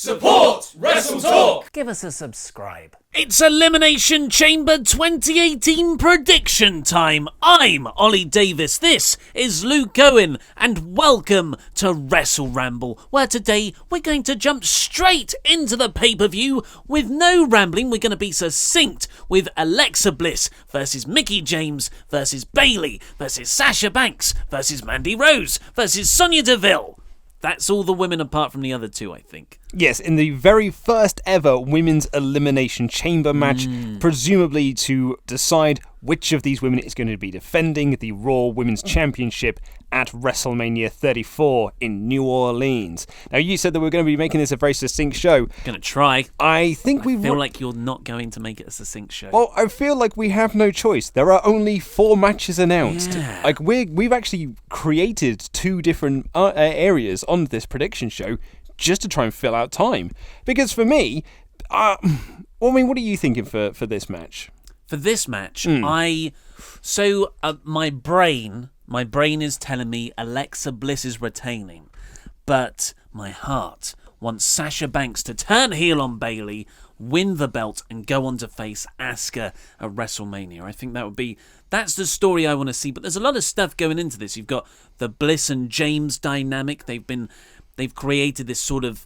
Support WrestleTalk! Give us a subscribe. It's Elimination Chamber 2018 prediction time. I'm Ollie Davis, this is Luke Owen, and welcome to WrestleRamble, where today we're going to jump straight into the pay-per-view with no rambling. We're going to be succinct with Alexa Bliss versus Mickie James versus Bayley versus Sasha Banks versus Mandy Rose versus Sonya Deville. That's all the women apart from the other two, I think. Yes, in the very first ever Women's Elimination Chamber match, presumably to decide which of these women is going to be defending the Raw Women's Championship at WrestleMania 34 in New Orleans. Now, you said that we were going to be making this a very succinct show. Going to try. I feel like you're not going to make it a succinct show. Well, I feel like we have no choice. There are only 4 matches announced. Yeah. Like we've actually created 2 different areas on this prediction show just to try and fill out time. Because for me, what are you thinking for this match? For this match, my brain is telling me Alexa Bliss is retaining, but my heart wants Sasha Banks to turn heel on Bayley, win the belt, and go on to face Asuka at WrestleMania. I think that's the story I want to see. But there's a lot of stuff going into this. You've got the Bliss and James dynamic. They've created this sort of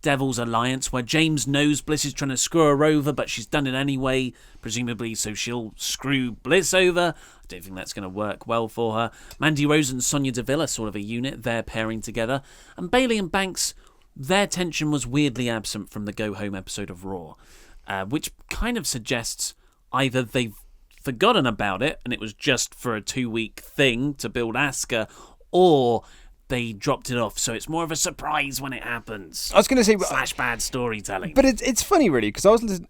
Devil's alliance where James knows Bliss is trying to screw her over, but she's done it anyway, presumably so she'll screw Bliss over. I don't think that's going to work well for her. Mandy Rose and Sonya Deville are sort of a unit. They're pairing together. And Bayley and Banks, their tension was weirdly absent from the Go Home episode of Raw, which kind of suggests either they've forgotten about it and it was just for a 2-week thing to build Asuka, or they dropped it off, so it's more of a surprise when it happens. I was going to say / bad storytelling. But it's funny, really, because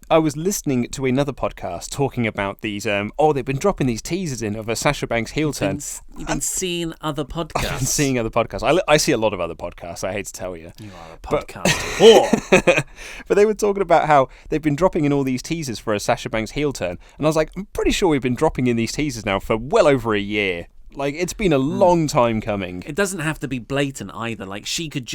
I was listening to another podcast talking about these. They've been dropping these teasers in of a Sasha Banks heel turn. You've been seeing other podcasts. I've been seeing other podcasts. I see a lot of other podcasts. I hate to tell you. You are a podcast whore. But they were talking about how they've been dropping in all these teasers for a Sasha Banks heel turn, and I was like, I'm pretty sure we've been dropping in these teasers now for well over a year. Like, it's been a long time coming. It doesn't have to be blatant either. Like, she could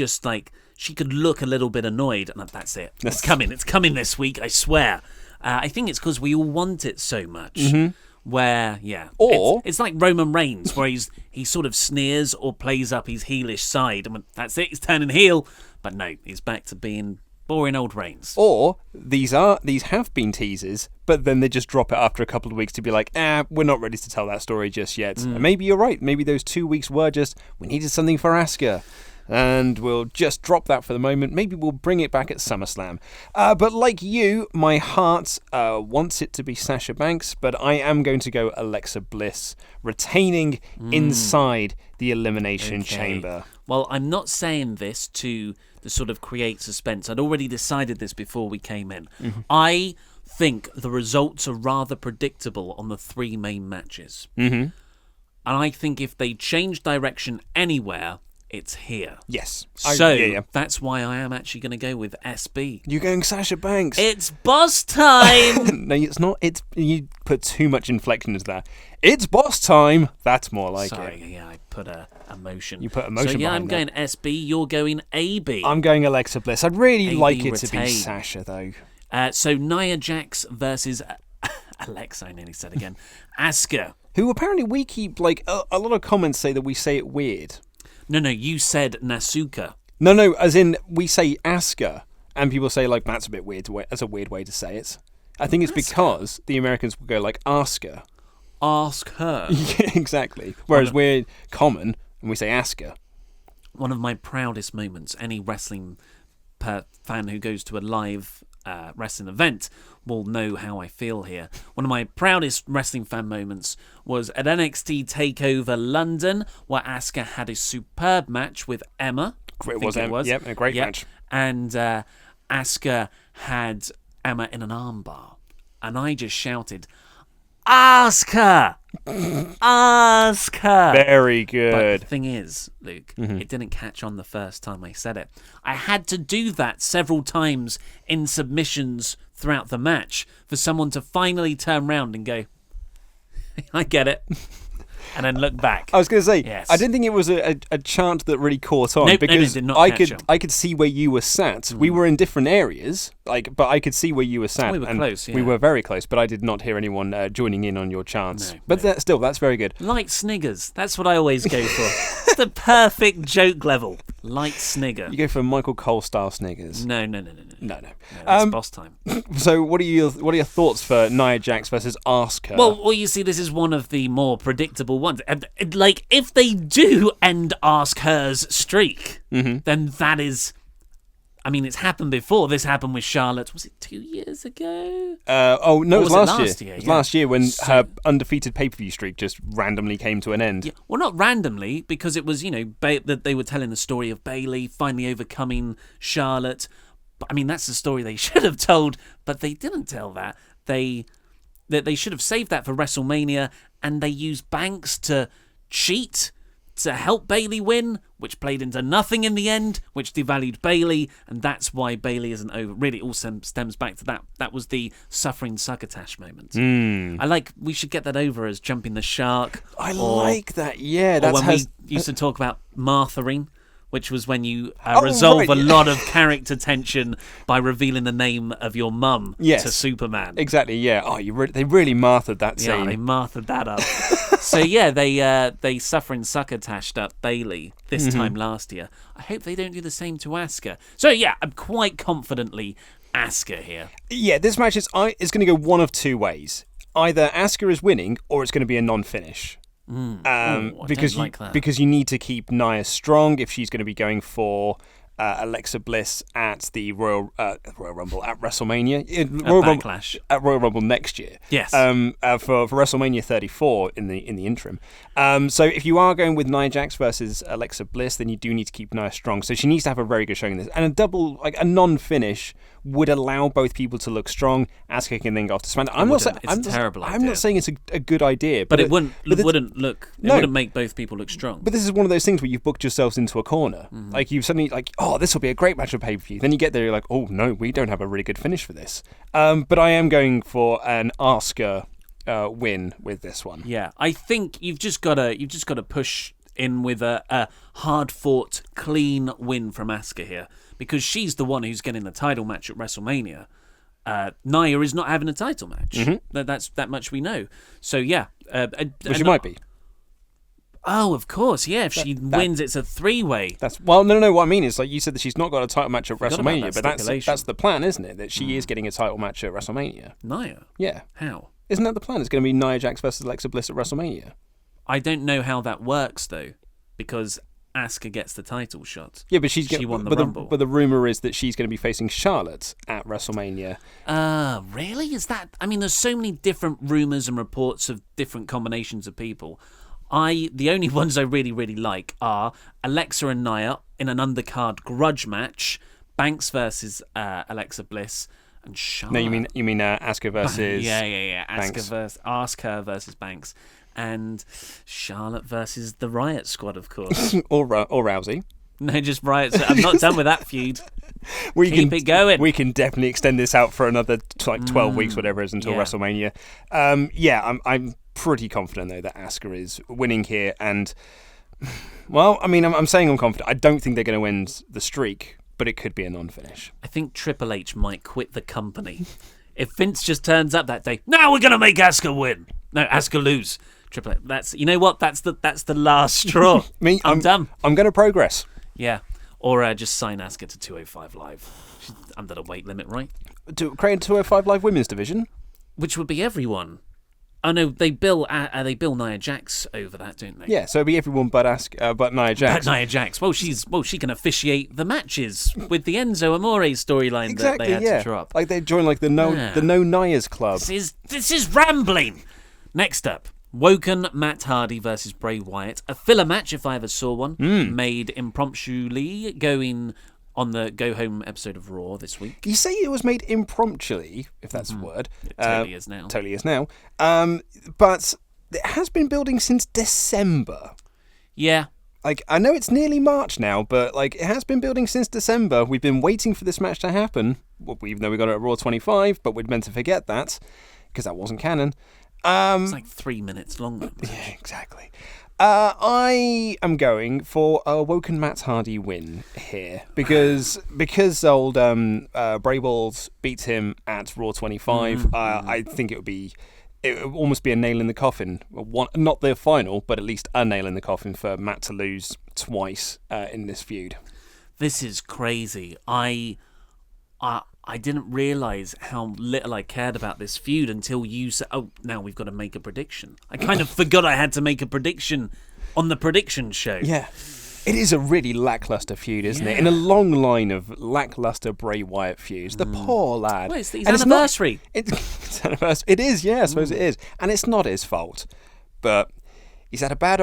look a little bit annoyed, and that's it. It's coming. It's coming this week, I swear. I think it's because we all want it so much. Mm-hmm. Where, yeah. Or it's like Roman Reigns, where he sort of sneers or plays up his heelish side, and that's it, he's turning heel. But no, he's back to being boring old Reigns. Or these have been teasers, but then they just drop it after a couple of weeks to be like, we're not ready to tell that story just yet. And maybe you're right. Maybe those 2 weeks were just, we needed something for Asuka. And we'll just drop that for the moment. Maybe we'll bring it back at SummerSlam. But like you, my heart wants it to be Sasha Banks, but I am going to go Alexa Bliss, retaining inside the Elimination Chamber. Well, I'm not saying this to sort of create suspense. I'd already decided this before we came in. Mm-hmm. I think the results are rather predictable on the 3 main matches. Mm-hmm. And I think if they change direction anywhere, it's here. Yes. That's why I am actually going to go with SB. You're going Sasha Banks. It's boss time. No, it's not. You put too much inflection into that. It's boss time. That's more like it. Sorry, yeah, I put emotion. You put emotion behind I'm going SB, you're going AB. I'm going Alexa Bliss. I'd really AB like it to be retain. Sasha, though. So Nia Jax versus Alexa, I nearly said again. Asuka. Who apparently we keep, like, a lot of comments say that we say it weird. No, you said Nasuka. No, as in we say Asuka, and people say, like, that's a bit weird. That's a weird way to say it. I think it's because the Americans will go, like, Asuka. Ask her. Yeah, exactly. Whereas we're common, and we say Asuka. One of my proudest moments, any wrestling fan who goes to a live wrestling event will know how I feel here. One of my proudest wrestling fan moments was at NXT TakeOver London, where Asuka had a superb match with Emma. It was. Yep, a great match. And Asuka had Emma in an armbar. And I just shouted, Asuka! Asuka! Very good. But the thing is, Luke, it didn't catch on the first time I said it. I had to do that several times in submissions throughout the match for someone to finally turn around and go, I get it. and then look back. I was going to say, Yes. I didn't think it was a chant that really caught on Nope, because it did not I catch could see where you were sat. We were in different areas, but I could see where you were sat. We were and close, yeah. We were very close, but I did not hear anyone joining in on your chants. No, but still, that's very good. Light sniggers. That's what I always go for. It's the perfect joke level. Light snigger. You go for Michael Cole style sniggers. No. No. That's boss time. So, what are your thoughts for Nia Jax versus Asuka? Well, you see, this is one of the more predictable ones. Like, if they do end Asuka's streak, then that is... I mean, it's happened before. This happened with Charlotte. Was it 2 years ago? It was last year. Year? It was last year when her undefeated pay-per-view streak just randomly came to an end. Yeah, well, not randomly, because it was, that they were telling the story of Bayley finally overcoming Charlotte. But, I mean, that's the story they should have told, but they didn't tell that. They should have saved that for WrestleMania, and they used Banks to cheat to help Bayley win, which played into nothing in the end, which devalued Bayley, and that's why Bayley isn't over. Really, all stems back to that. That was the suffering succotash moment. We should get that over as jumping the shark. I like that. Yeah, that's when we used to talk about Marthering, which was when you resolve a lot of character tension by revealing the name of your mum to Superman. Exactly, yeah. Oh, they really Marthered that scene. Yeah, they Marthered that up. So yeah, they suffering succotashed up Bayley this time last year. I hope they don't do the same to Asuka. So yeah, I'm quite confidently Asuka here. Yeah, this match is going to go one of two ways. Either Asuka is winning, or it's going to be a non-finish. Because you need to keep Nia strong if she's going to be going for Alexa Bliss at the Royal Rumble at WrestleMania, Backlash at Royal Rumble next year. Yes. For WrestleMania 34 in the interim. So if you are going with Nia Jax versus Alexa Bliss, then you do need to keep Nia strong. So she needs to have a very good showing in this, and a non-finish would allow both people to look strong. Asuka can then go off to SmackDown. I'm not saying it's a good idea, but it wouldn't make both people look strong. But this is one of those things where you've booked yourselves into a corner. Like you've suddenly this will be a great match of pay-per-view. Then you get there, you're like, oh no, we don't have a really good finish for this. But I am going for an Asuka win with this one. Yeah, I think you've just got to push in with a hard-fought, clean win from Asuka here, because she's the one who's getting the title match at WrestleMania. Nia is not having a title match. That's that much we know. So yeah, but she might be. Oh, of course, yeah. If she wins, it's a three-way. No. What I mean is, like you said, that she's not got a title match at WrestleMania, but that's the plan, isn't it? That she is getting a title match at WrestleMania. Nia? Yeah. How? Isn't that the plan? It's going to be Nia Jax versus Alexa Bliss at WrestleMania. I don't know how that works though, because Asuka gets the title shot. Yeah, but she won the Rumble. But the rumor is that she's going to be facing Charlotte at WrestleMania. Really? Is that? I mean, there's so many different rumors and reports of different combinations of people. The only ones I really, really like are Alexa and Nia in an undercard grudge match, Banks versus Alexa Bliss, and Charlotte. No, you mean Asuka versus Asuka versus Banks, and Charlotte versus the Riot Squad, of course. or Rousey. No, just Riot. I'm not done with that feud. Keep it going. We can definitely extend this out for another 12 weeks, whatever it is, until WrestleMania. I'm pretty confident though that Asuka is winning here, and well, I mean, I'm saying I'm confident. I don't think they're going to end the streak, but it could be a non-finish. I think Triple H might quit the company if Vince just turns up that day. No, we're going to make Asuka win. No, Asuka lose. Triple H. That's the last straw. I'm done. I'm going to progress. Yeah, or just sign Asuka to 205 Live. She's under the weight limit, right? To create a 205 Live women's division, which would be everyone. Oh no, they bill Nia Jax over that, don't they? Yeah, so it'd be everyone but Nia Jax. But Nia Jax. Well, she can officiate the matches with the Enzo Amore storyline that they had to drop. Like they join the no Nias club. This is rambling. Next up, Woken Matt Hardy versus Bray Wyatt, a filler match if I ever saw one, made impromptuly going on the Go Home episode of Raw this week. You say it was made impromptuly, if that's a word. It totally is now. Totally is now. But it has been building since December. Yeah. I know it's nearly March now, but it has been building since December. We've been waiting for this match to happen, even though we got it at Raw 25, but we'd meant to forget that, because that wasn't canon. It's like 3 minutes long. Yeah, exactly. I am going for a Woken Matt Hardy win here because old Bray Wyatt beats him at Raw 25. I think it would almost be a nail in the coffin. Not the final, but at least a nail in the coffin for Matt to lose twice in this feud. This is crazy. I didn't realise how little I cared about this feud until you said, oh, now we've got to make a prediction. I kind of forgot I had to make a prediction on the prediction show. Yeah. It is a really lacklustre feud, isn't it? In a long line of lacklustre Bray Wyatt feuds. The poor lad. Well, it's his anniversary. It's anniversary. It is, yeah, I suppose it is. And it's not his fault. But he's had a bad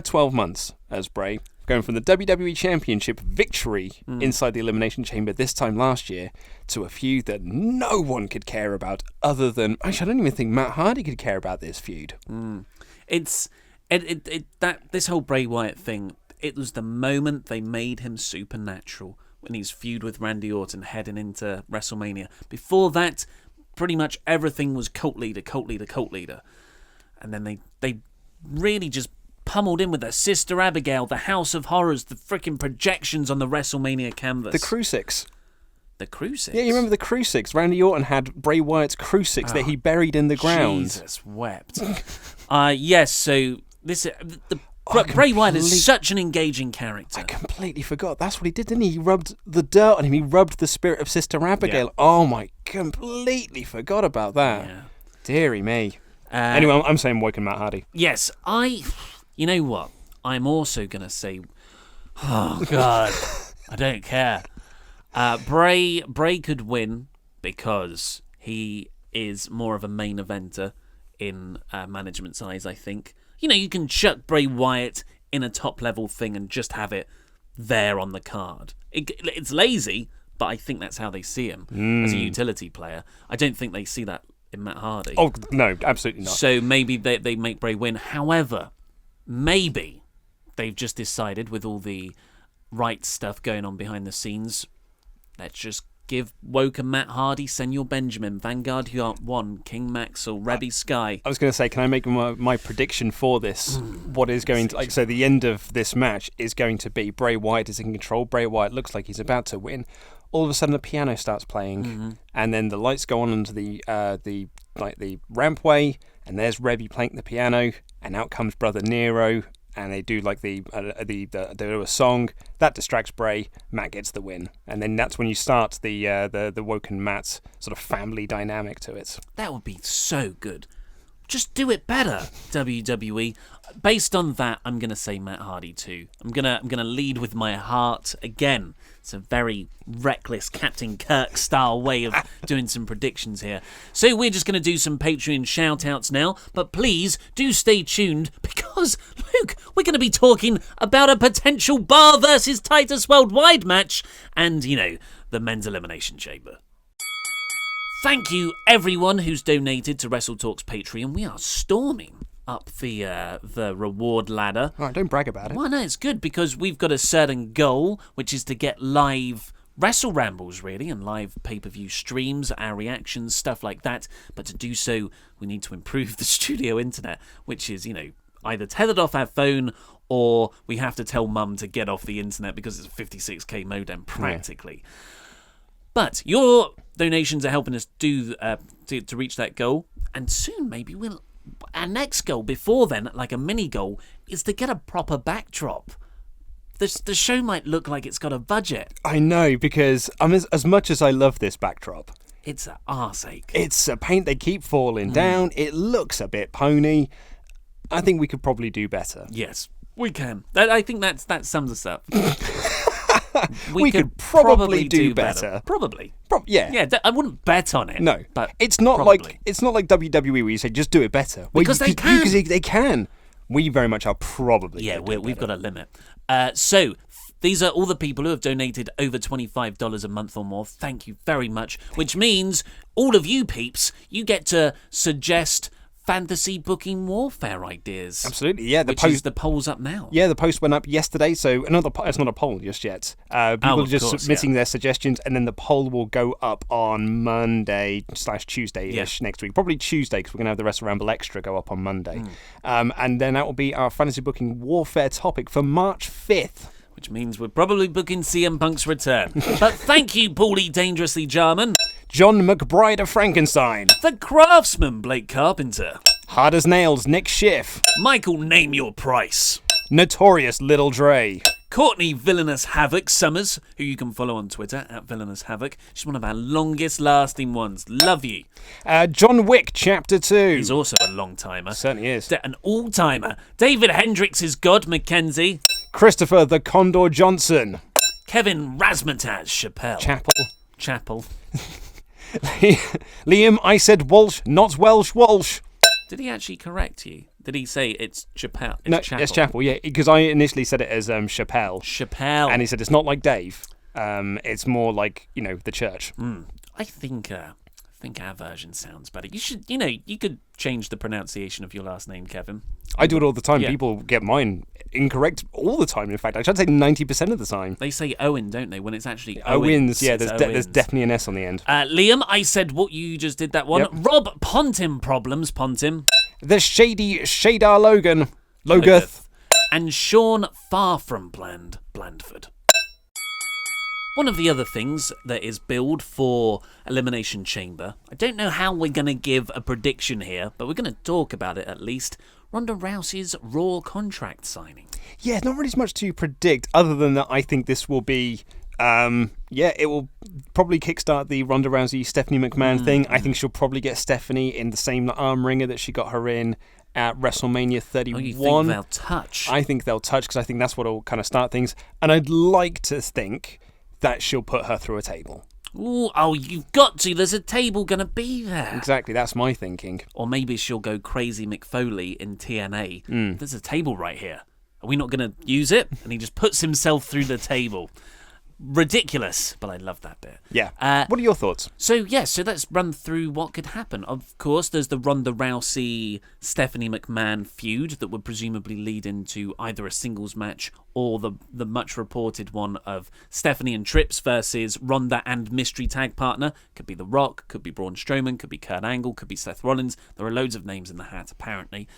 12 months as Bray, going from the WWE Championship victory inside the Elimination Chamber this time last year to a feud that no one could care about other than... Actually, I don't even think Matt Hardy could care about this feud. This whole Bray Wyatt thing, it was the moment they made him supernatural when he's feud with Randy Orton heading into WrestleMania. Before that, pretty much everything was cult leader. And then they really just pummeled in with their Sister Abigail, the House of Horrors, the freaking projections on the WrestleMania canvas. The crucifix. The crucix? Yeah, you remember the crucix? Randy Orton had Bray Wyatt's crucix that he buried in the ground. Jesus wept. Yes, so this... Bray Wyatt is such an engaging character. I completely forgot. That's what he did, didn't he? He rubbed the dirt on him. He rubbed the spirit of Sister Abigail. Yeah. Oh, my... Completely forgot about that. Yeah. Deary me. Anyway, I'm saying Woken Matt Hardy. Yes, You know what? I'm also going to say... Oh, God. I don't care. Bray could win because he is more of a main eventer in management's eyes, I think. You know, you can chuck Bray Wyatt in a top-level thing and just have it there on the card. It's lazy, but I think that's how they see him as a utility player. I don't think they see that in Matt Hardy. Oh, no, absolutely not. So maybe they make Bray win. However, maybe they've just decided with all the right stuff going on behind the scenes, let's just give Woken Matt Hardy, Senor Benjamin, Vanguard Yacht 1, King Maxwell, Rebby Sky. I was going to say, can I make my prediction for this? What is going to... So the end of this match is going to be Bray Wyatt is in control. Bray Wyatt looks like he's about to win. All of a sudden the piano starts playing and then the lights go on onto the rampway and there's Rebby playing the piano and out comes Brother Nero and they do like they do a song that distracts Bray. Matt gets the win, and then that's when you start the Woken Matt sort of family dynamic to it. That would be so good. Just do it better, WWE. Based on that, I'm gonna say Matt Hardy too. I'm gonna lead with my heart again. It's a very reckless Captain Kirk style way of doing some predictions here. So we're just going to do some Patreon shout-outs now, but please do stay tuned because, Luke, we're going to be talking about a potential Bar versus Titus Worldwide match and, you know, the Men's Elimination Chamber. Thank you, everyone who's donated to WrestleTalk's Patreon. We are storming up the reward ladder. All right, don't brag about it. Well, no, it's good because we've got a certain goal, which is to get live WrestleRambles, really, and live pay-per-view streams, our reactions, stuff like that. But to do so, we need to improve the studio internet, which is, you know, either tethered off our phone or we have to tell Mum to get off the internet because it's a 56k modem, practically. Yeah. But your donations are helping us do to reach that goal, and soon maybe we'll... Our next goal, before then, like a mini goal, is to get a proper backdrop. The show might look like it's got a budget. I know, because as much as I love this backdrop, it's an arseache. It's a paint they keep falling down. It looks a bit pony. I think we could probably do better. Yes, we can. I think that sums us up. we could probably do better. Probably. Yeah. I wouldn't bet on it. No, but it's not probably. like WWE where you say just do it better. Because they can. Because they can. We very much are probably. Yeah, we've got a limit. So these are all the people who have donated over $25 a month or more. Thank you very much. Which means all of you peeps, you get to suggest fantasy booking warfare ideas. Absolutely, yeah. The poll's up now. Yeah, the post went up yesterday, so it's not a poll just yet. People are just submitting their suggestions, and then the poll will go up on Monday/Tuesday-ish next week. Probably Tuesday, because we're going to have the WrestleRamble Extra go up on Monday. And then that will be our fantasy booking warfare topic for March 5th. Which means we're probably booking CM Punk's return. But thank you, Paulie Dangerously Jarman. John McBride of Frankenstein. The Craftsman, Blake Carpenter. Hard as Nails, Nick Schiff. Michael Name Your Price. Notorious Little Dre. Courtney Villainous Havoc Summers, who you can follow on Twitter at Villainous Havoc. She's one of our longest lasting ones. Love you. John Wick, Chapter 2. He's also a long timer. Certainly is. An all timer. David Hendricks' God Mackenzie. Christopher the Condor Johnson. Kevin Razmataz Chappelle. Chapel. Liam, I said Walsh, not Welsh, Walsh. Did he actually correct you? Did he say it's Chappelle? No, it's Chapel, yeah, because I initially said it as Chappelle. Chappelle. And he said it's not like Dave. It's more like, the church. I think our version sounds better. You should, you could change the pronunciation of your last name, Kevin. I do it all the time. Yeah. People get mine incorrect all the time, in fact. I try to say 90% of the time. They say Owen, don't they, when it's actually Owens. Yeah, It's there's definitely an S on the end. Liam, I said what you just did that one. Yep. Rob Pontim Problems, Pontim. The Shady Shadar Logan. Logath. And Sean Far From Blandford. One of the other things that is billed for Elimination Chamber, I don't know how we're going to give a prediction here, but we're going to talk about it at least. Ronda Rousey's Raw contract signing. Yeah, not really as much to predict, other than that I think this will be, it will probably kickstart the Ronda Rousey Stephanie McMahon thing. I think she'll probably get Stephanie in the same arm ringer that she got her in at WrestleMania 31. Oh, you think they'll touch? I think they'll touch, because I think that's what will kind of start things. And I'd like to think that she'll put her through a table. Ooh, oh, you've got to. There's a table going to be there. Exactly, that's my thinking. Or maybe she'll go crazy McFoley in TNA. There's a table right here. Are we not going to use it? And he just puts himself through the table. Ridiculous, but I love that bit. Yeah. What are your thoughts? So let's run through what could happen. Of course, there's the Ronda Rousey-Stephanie McMahon feud that would presumably lead into either a singles match or the much reported one of Stephanie and Trips versus Ronda and mystery tag partner. Could be The Rock, could be Braun Strowman, could be Kurt Angle, could be Seth Rollins. There are loads of names in the hat, apparently.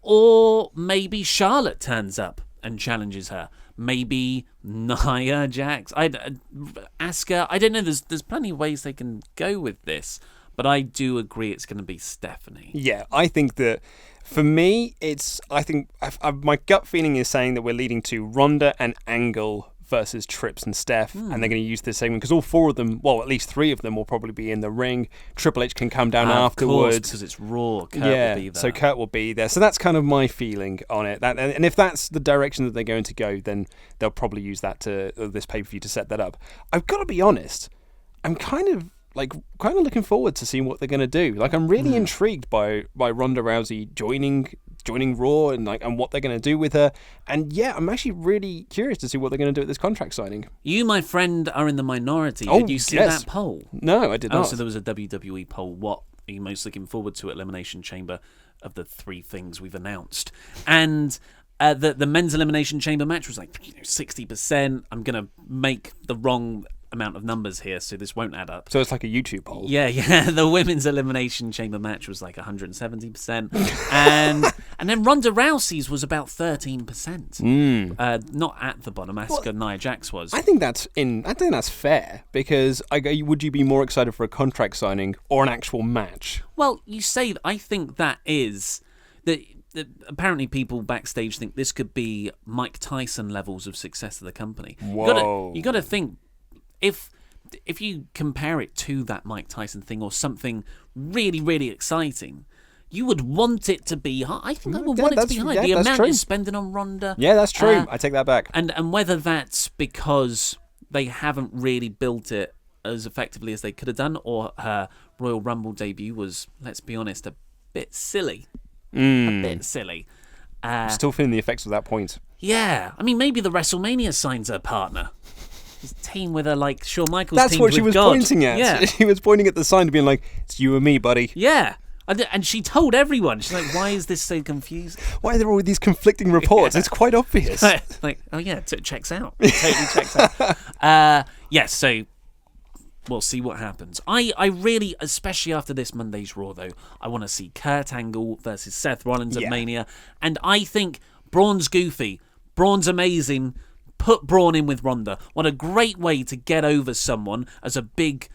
Or maybe Charlotte turns up and challenges her. Maybe Nia Jax, Asuka. I don't know. There's plenty of ways they can go with this, but I do agree it's going to be Stephanie. Yeah, I think that for me, my gut feeling is saying that we're leading to Ronda and Angle versus Trips and Steph, and they're going to use this segment because all four of them, well, at least three of them, will probably be in the ring. Triple H can come down afterwards because it's Raw. Kurt will be there. So Kurt will be there. So that's kind of my feeling on it. And if that's the direction that they're going to go, then they'll probably use that this pay-per-view to set that up. I've got to be honest. I'm kind of looking forward to seeing what they're going to do. Like, I'm really intrigued by Ronda Rousey joining Raw and what they're going to do with her. And yeah, I'm actually really curious to see what they're going to do at this contract signing. You, my friend, are in the minority. Oh, did you see yes. that poll? No, I did not. So there was a WWE poll. What are you most looking forward to at Elimination Chamber of the three things we've announced? And the men's Elimination Chamber match was 60%. I'm going to make the wrong amount of numbers here, so this won't add up. So it's like a YouTube poll. Yeah. The women's Elimination Chamber match was 170%, and then Ronda Rousey's was about 13%. Not at the bottom. Asuka Nia Jax was. I think that's fair, because would you be more excited for a contract signing or an actual match? Well, you say I think that is that. Apparently, people backstage think this could be Mike Tyson levels of success of the company. Whoa! You got to think. If you compare it to that Mike Tyson thing or something really, really exciting, you would want it to be high. I think I would want it to be high. The amount you're spending on Ronda. Yeah, that's true. I take that back. And whether that's because they haven't really built it as effectively as they could have done, or her Royal Rumble debut was, let's be honest, a bit silly. A bit silly. I'm still feeling the effects of that point. Yeah. I mean, maybe the WrestleMania signs her partner. His team with her, like Shawn Michaels. That's teamed what she with was God. pointing at. Yeah. She was pointing at the sign, being like, "It's you and me, buddy." Yeah, And she told everyone. She's like, why is this so confusing? Why are there all these conflicting reports? It's quite obvious. Like, oh yeah, it checks out. It totally checks out. Yes, so we'll see what happens. I really, especially after this Monday's Raw, though, I want to see Kurt Angle versus Seth Rollins at Mania. And I think Braun's goofy. Braun's amazing. Put Braun in with Ronda. What a great way to get over someone as a big...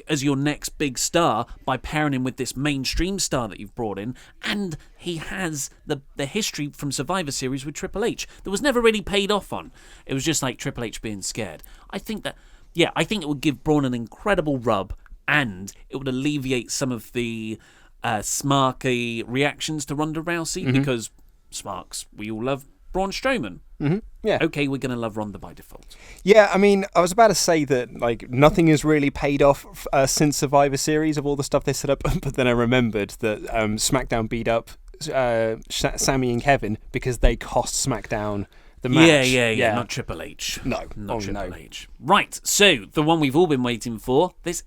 as your next big star by pairing him with this mainstream star that you've brought in. And he has the history from Survivor Series with Triple H that was never really paid off on. It was just like Triple H being scared. I think it would give Braun an incredible rub, and it would alleviate some of the smarky reactions to Ronda Rousey, because smarks, we all love Braun Strowman. Mm-hmm. Yeah. Okay, we're going to love Ronda by default. Yeah, I mean, I was about to say that nothing has really paid off since Survivor Series of all the stuff they set up, but then I remembered that SmackDown beat up Sammy and Kevin because they cost SmackDown the match. Yeah. Not Triple H. No, not Triple H. Right. So the one we've all been waiting for. This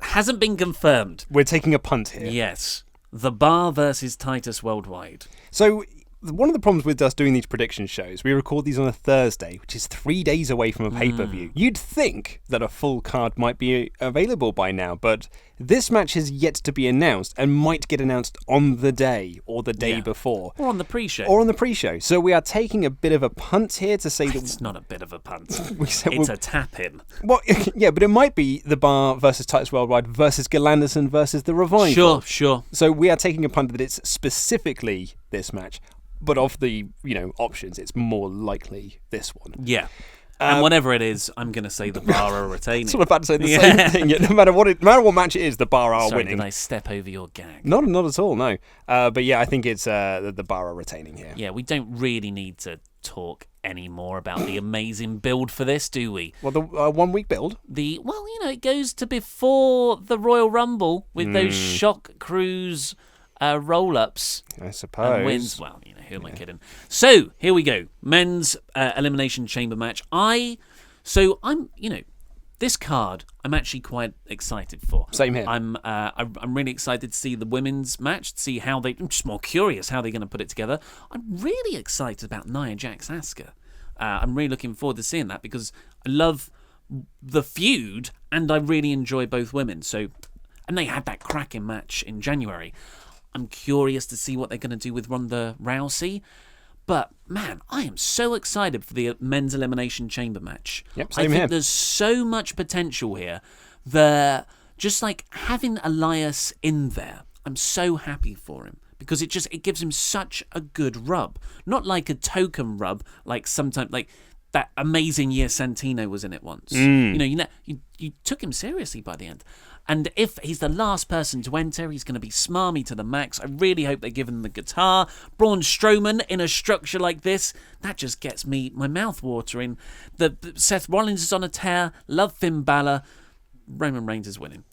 hasn't been confirmed. We're taking a punt here. Yes, The Bar versus Titus Worldwide. So. One of the problems with us doing these prediction shows, we record these on a Thursday, which is 3 days away from a pay-per-view. You'd think that a full card might be available by now, but this match is yet to be announced and might get announced on the day or the day before. Or on the pre-show. So we are taking a bit of a punt here to say that... It's not a bit of a punt. It's a tap-in. Well, yeah, but it might be The Bar versus Titus Worldwide versus Galanderson versus The Revival. Sure. So we are taking a punt that it's specifically this match. But of the, options, it's more likely this one. Yeah. And whatever it is, I'm going to say The Bar are retaining. That's what I'm about to say, the same thing. No matter what match it is, The Bar are Sorry, winning. Did I step over your gag? Not at all, no. But yeah, I think it's The Bar are retaining here. Yeah, we don't really need to talk any more about the amazing build for this, do we? Well, the 1 week build? It goes to before the Royal Rumble with those Shock Cruise roll-ups. I suppose. And wins. Well, who am I kidding? So, here we go. Men's Elimination Chamber match. This card I'm actually quite excited for. Same here. I'm really excited to see the women's match, to see how I'm just more curious how they're going to put it together. I'm really excited about Nia Jax Asuka. I'm really looking forward to seeing that because I love the feud and I really enjoy both women. And they had that cracking match in January. I'm curious to see what they're going to do with Ronda Rousey. But, man, I am so excited for the men's Elimination Chamber match. Yep, same I think here. There's so much potential here. Just like having Elias in there, I'm so happy for him. Because it gives him such a good rub. Not like a token rub, like sometimes, like that amazing year Santino was in it once. You took him seriously by the end. And if he's the last person to enter, he's going to be smarmy to the max. I really hope they give him the guitar. Braun Strowman in a structure like this, that just gets my mouth watering. The Seth Rollins is on a tear. Love Finn Balor. Roman Reigns is winning.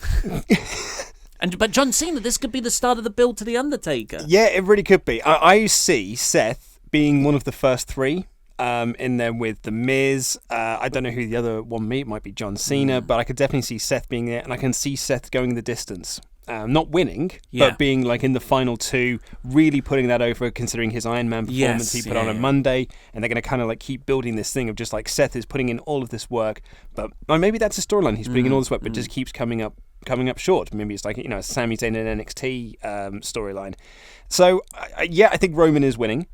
But John Cena, this could be the start of the build to The Undertaker. Yeah, it really could be. I see Seth being one of the first three. In there with The Miz. I don't know who the other one might be John Cena, but I could definitely see Seth being there, and I can see Seth going the distance. Not winning, but being like in the final two, really putting that over, considering his Iron Man performance he put on Monday, and they're going to kind of like keep building this thing of just like Seth is putting in all of this work, but maybe that's a storyline, he's putting in all this work, but just keeps coming up short. Maybe it's like, a Sami Zayn and NXT storyline. So, I think Roman is winning,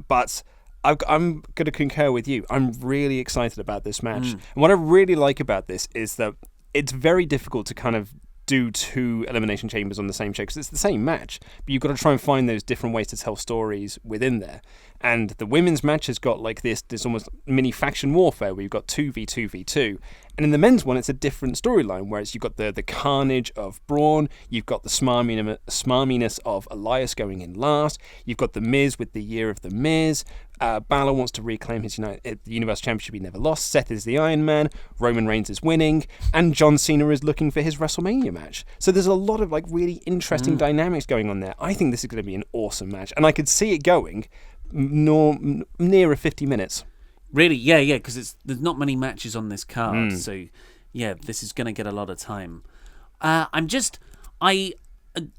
but I'm going to concur with you. I'm really excited about this match. And what I really like about this is that it's very difficult to kind of do two Elimination Chambers on the same show because it's the same match, but you've got to try and find those different ways to tell stories within there. And the women's match has got like this almost mini faction warfare where you've got 2v2v2. And in the men's one, it's a different storyline, whereas you've got the carnage of Braun, you've got the smarminess of Elias going in last, you've got The Miz with the year of The Miz, Balor wants to reclaim his Universal Championship he never lost, Seth is the Iron Man, Roman Reigns is winning, and John Cena is looking for his WrestleMania match. So there's a lot of like really interesting dynamics going on there. I think this is going to be an awesome match, and I could see it going nearer 50 minutes. Really? Yeah, because there's not many matches on this card, so yeah, this is going to get a lot of time.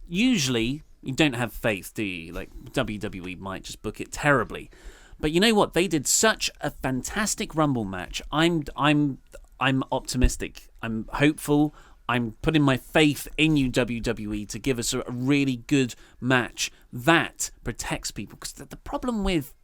Usually You don't have faith, do you? Like, WWE might just book it terribly. But you know what? They did such a fantastic Rumble match. I'm optimistic. I'm hopeful. I'm putting my faith in you, WWE, to give us a really good match that protects people. Because the problem with...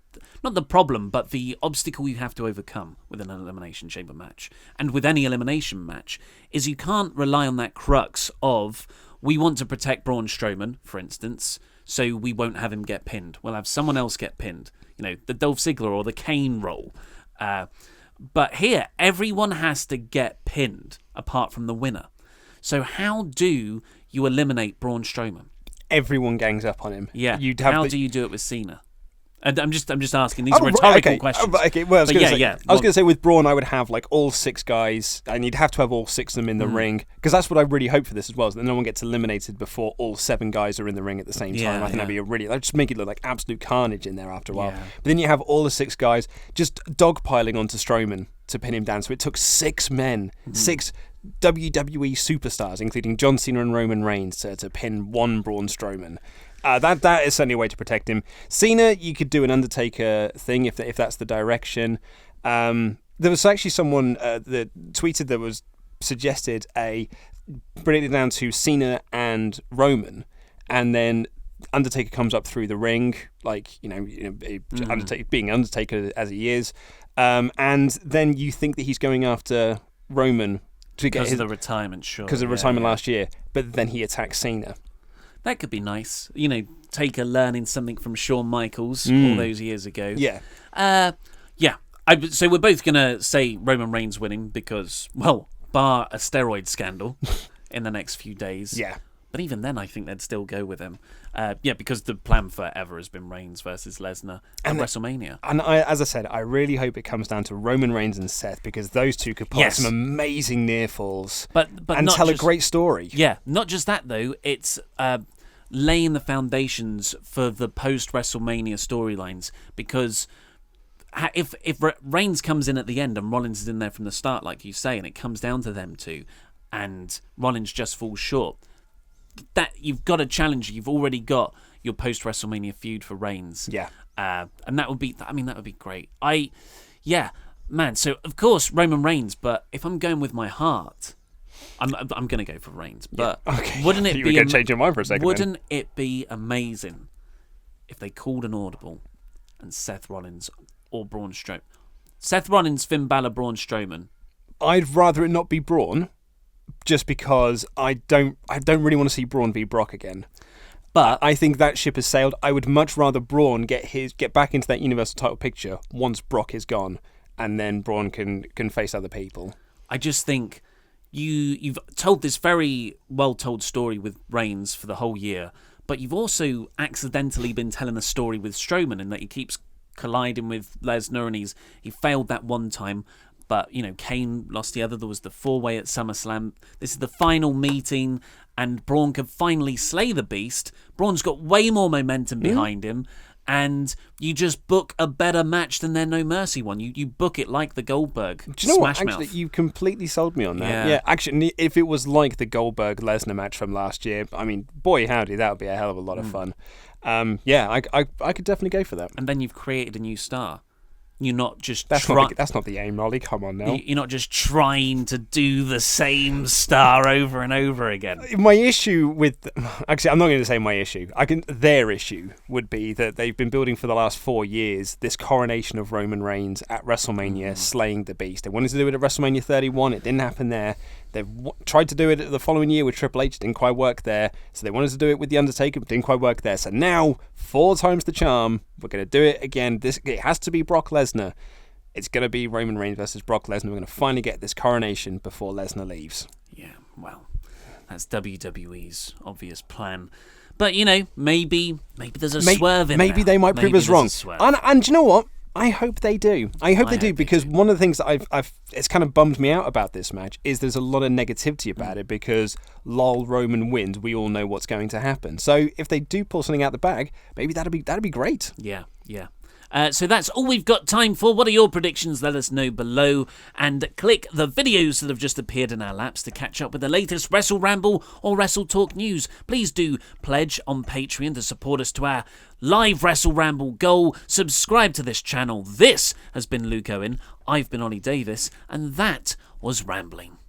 Not the problem, but the obstacle you have to overcome with an Elimination Chamber match, and with any elimination match, is you can't rely on that crux of, we want to protect Braun Strowman, for instance, so we won't have him get pinned. We'll have someone else get pinned. You know, the Dolph Ziggler or the Kane role. But here, everyone has to get pinned, apart from the winner. So how do you eliminate Braun Strowman? Everyone gangs up on him. Yeah. How do you do it with Cena? I'm just asking. These are rhetorical questions. Okay. Well, I was going to say with Braun, I would have like all 6 guys, and you'd have to have all 6 of them in the ring, because that's what I really hope for this as well, is that no one gets eliminated before all 7 guys are in the ring at the same time. I think that'd be that'd just make it look like absolute carnage in there after a while. Yeah. But then you have all the 6 guys just dogpiling onto Strowman to pin him down. So it took 6 men, 6 WWE superstars, including John Cena and Roman Reigns, to pin one Braun Strowman. That is certainly a way to protect him. Cena, you could do an Undertaker thing if that's the direction. There was actually someone that tweeted that was suggested bring it down to Cena and Roman, and then Undertaker comes up through the ring, like Undertaker being Undertaker as he is, and then you think that he's going after Roman to get of the retirement, sure. Because of retirement last year, but then he attacks Cena. That could be nice. Taker learning something from Shawn Michaels all those years ago. Yeah. So we're both going to say Roman Reigns winning because, well, bar a steroid scandal in the next few days. Yeah. But even then, I think they'd still go with him. Because the plan forever has been Reigns versus Lesnar at WrestleMania. And as I said, I really hope it comes down to Roman Reigns and Seth, because those two could pull off some amazing near falls and tell a great story. Yeah, not just that, though. It's laying the foundations for the post-WrestleMania storylines, because if Reigns comes in at the end and Rollins is in there from the start, like you say, and it comes down to them two, and Rollins just falls short, that you've got a challenge. You've already got your post-WrestleMania feud for Reigns. Yeah. And that would be great. So of course Roman Reigns, but if I'm going with my heart, I'm going to go for Reigns. But wouldn't it you be... You were going to change your mind for a second. Wouldn't it be amazing if they called an audible and Seth Rollins or Braun Strowman? Seth Rollins, Finn Balor, Braun Strowman. I'd rather it not be Braun, just because I don't really want to see Braun beat Brock again. But I think that ship has sailed. I would much rather Braun get back into that Universal title picture once Brock is gone, and then Braun can face other people. I just think you've told this very well-told story with Reigns for the whole year, but you've also accidentally been telling a story with Strowman in that he keeps colliding with Lesnar, and he failed that one time. But, Kane lost the other. There was the 4-way at SummerSlam. This is the final meeting, and Braun could finally slay the beast. Braun's got way more momentum behind him, and you just book a better match than their No Mercy one. You book it like the Goldberg Smash Do you know what? Mouth. Actually, you completely sold me on that. Yeah, actually, if it was like the Goldberg-Lesnar match from last year, I mean, boy howdy, that would be a hell of a lot of fun. I could definitely go for that. And then you've created a new star. You're not just that's not the aim, Ollie. Come on now. You're not just trying to do the same star over and over again. My issue with... Actually, I'm not going to say my issue. Their issue would be that they've been building for the last 4 years this coronation of Roman Reigns at WrestleMania, slaying the beast. They wanted to do it at WrestleMania 31. It didn't happen there. They've tried to do it the following year with Triple H. It didn't quite work there. So they wanted to do it with The Undertaker, but didn't quite work there. So now, 4 times the charm, we're going to do it again. It has to be Brock Lesnar. It's going to be Roman Reigns versus Brock Lesnar. We're going to finally get this coronation before Lesnar leaves. Yeah, well, that's WWE's obvious plan. But, maybe there's a swerve in Maybe there. they might prove us wrong. And do you know what? I hope they do. I hope they do, because one of the things that it's kind of bummed me out about this match is there's a lot of negativity about it, because Roman wins, we all know what's going to happen. So if they do pull something out the bag, maybe that'd be great. Yeah. So that's all we've got time for. What are your predictions? Let us know below. And click the videos that have just appeared in our laps to catch up with the latest WrestleRamble or WrestleTalk news. Please do pledge on Patreon to support us to our live WrestleRamble goal. Subscribe to this channel. This has been Luke Owen. I've been Ollie Davis. And that was Rambling.